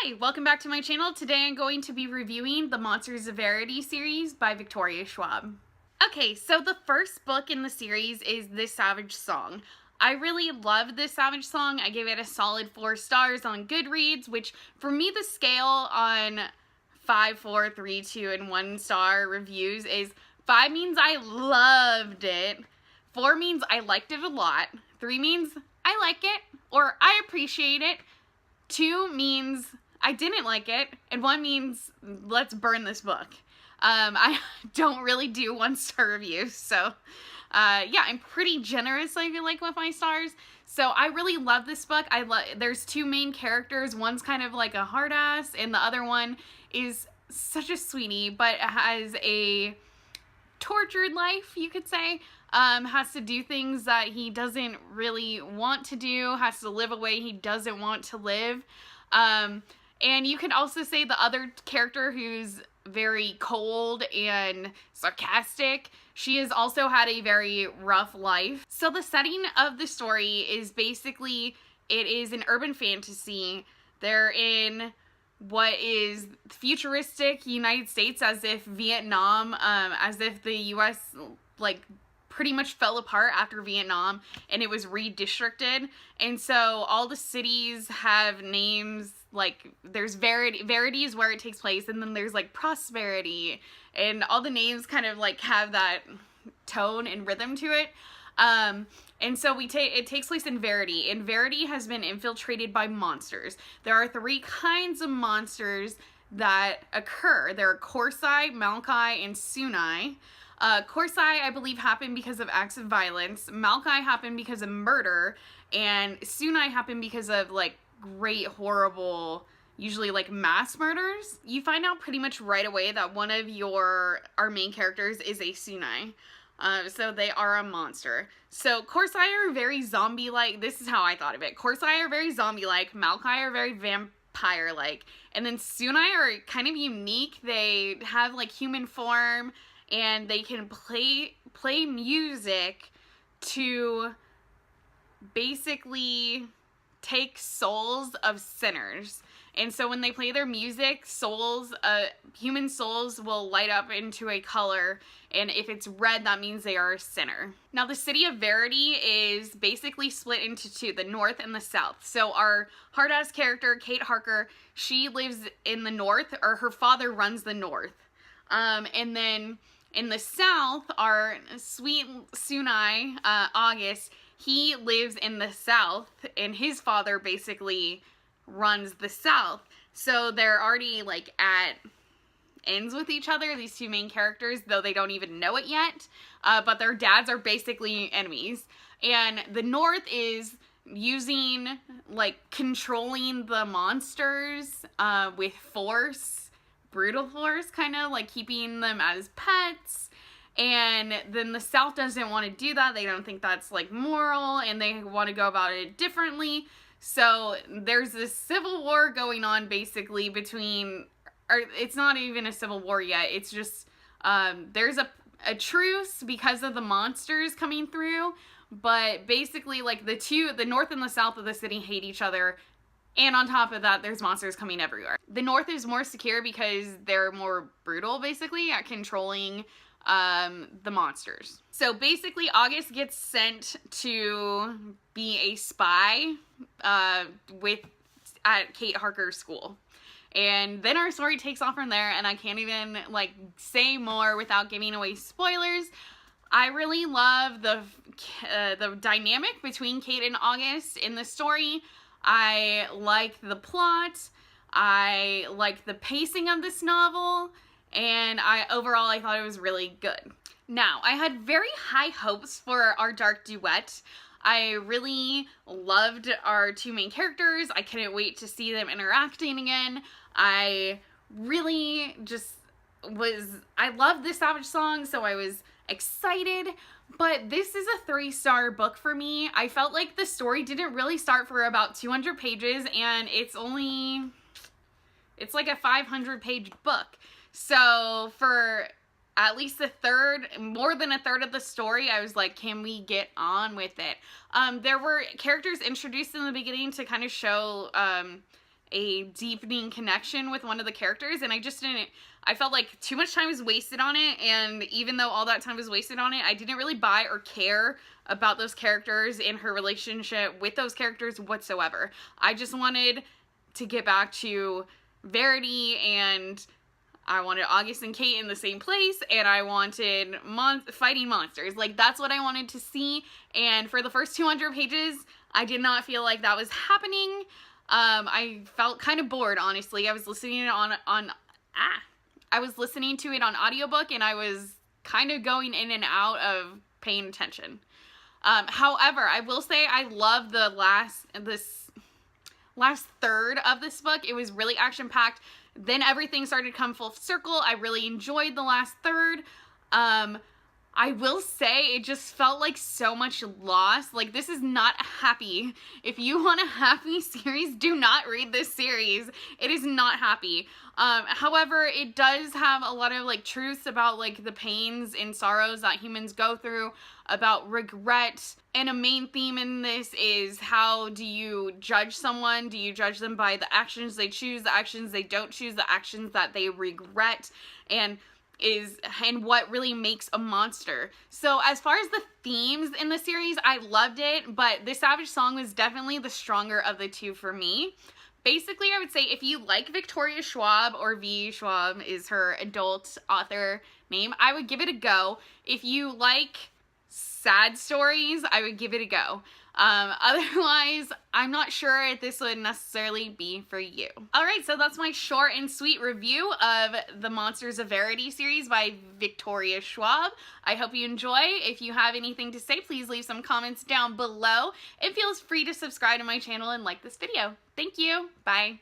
Hi, welcome back to my channel. Today I'm going to be reviewing the Monsters of Verity series by Victoria Schwab. Okay, so the first book in the series is This Savage Song. I really love This Savage Song. I give it a solid 4 stars on Goodreads, which for me the scale on 5, 4, 3, 2, and 1 star reviews is 5 means I loved it, 4 means I liked it a lot, 3 means I like it or I appreciate it, 2 means I didn't like it, and 1 means let's burn this book. I don't really do 1-star reviews, so yeah, I'm pretty generous, I feel like, with my stars. So I really love this book. There's 2 main characters. One's kind of like a hard ass, and the other one is such a sweetie, but has a tortured life, you could say. Has to do things that he doesn't really want to do, has to live a way he doesn't want to live. And you could also say the other character, who's very cold and sarcastic, she has also had a very rough life. So the setting of the story is basically, it is an urban fantasy. They're in what is futuristic United States, as if Vietnam, as if the US like pretty much fell apart after Vietnam and it was redistricted. And so all the cities have names, like there's Verity is where it takes place, and then there's like Prosperity, and all the names kind of like have that tone and rhythm to it. And so it takes place in Verity, and Verity has been infiltrated by monsters. There are 3 kinds of monsters that occur. There are Korsai, Malkai, and Sunai. Korsai, I believe, happened because of acts of violence. Malkai happened because of murder, and Sunai happened because of like great, horrible, usually like mass murders. You find out pretty much right away that one of our main characters is a Sunai. So they are a monster. So Korsai are very zombie-like. This is how I thought of it. Korsai are very zombie-like. Malkai are very vampire-like. And then Sunai are kind of unique. They have like human form, and they can play music to basically take souls of sinners. And so when they play their music, human souls will light up into a color, and if it's red, that means they are a sinner. Now, the city of Verity is basically split into 2, the north and the south. So our hard-ass character, Kate Harker, she lives in the north, or her father runs the north. And then in the south, our sweet Sunai, August, he lives in the south, and his father basically runs the south. So they're already like at ends with each other, these 2 main characters, though they don't even know it yet. But their dads are basically enemies. And the north is using, like, controlling the monsters with force, brutal force, kind of like keeping them as pets. And then the south doesn't want to do that. They don't think that's like moral, and they want to go about it differently. So there's this civil war going on basically between, or it's not even a civil war yet. It's just, there's a truce because of the monsters coming through. But basically, like, the north and the south of the city hate each other. And on top of that, there's monsters coming everywhere. The north is more secure because they're more brutal, basically, at controlling the monsters. So basically, August gets sent to be a spy at Kate Harker's school. And then our story takes off from there, and I can't even like say more without giving away spoilers. I really love the dynamic between Kate and August in the story. I like the plot. I like the pacing of this novel, and overall I thought it was really good. Now, I had very high hopes for our dark duet. I really loved our 2 main characters. I couldn't wait to see them interacting again. I really just I loved This Savage Song, so I was excited. But this is a 3-star book for me. I felt like the story didn't really start for about 200 pages, and it's like a 500-page book. So for at least more than a third of the story, I was like, can we get on with it? There were characters introduced in the beginning to kind of show a deepening connection with one of the characters, and I just didn't. I felt like too much time was wasted on it, and even though all that time was wasted on it, I didn't really buy or care about those characters and her relationship with those characters whatsoever. I just wanted to get back to Verity, and I wanted August and Kate in the same place, and I wanted fighting monsters. Like, that's what I wanted to see, and for the first 200 pages, I did not feel like that was happening. I felt kind of bored, honestly. I was listening to it on audiobook, and I was kind of going in and out of paying attention. However, I will say I love this last third of this book. It was really action-packed. Then everything started to come full circle. I really enjoyed the last third. I will say it just felt like so much loss. Like, this is not happy. If you want a happy series, do not read this series. It is not happy. However, it does have a lot of like truths about like the pains and sorrows that humans go through, about regret. And a main theme in this is, how do you judge someone? Do you judge them by the actions they choose, the actions they don't choose, the actions that they regret, and what really makes a monster? So as far as the themes in the series, I loved it, but this Savage Song was definitely the stronger of the two for me. Basically, I would say if you like Victoria Schwab, or V. Schwab is her adult author name, I would give it a go. If you like sad stories, I would give it a go. Otherwise, I'm not sure if this would necessarily be for you. Alright, so that's my short and sweet review of the Monsters of Verity series by Victoria Schwab. I hope you enjoy. If you have anything to say, please leave some comments down below. And feel free to subscribe to my channel and like this video. Thank you. Bye.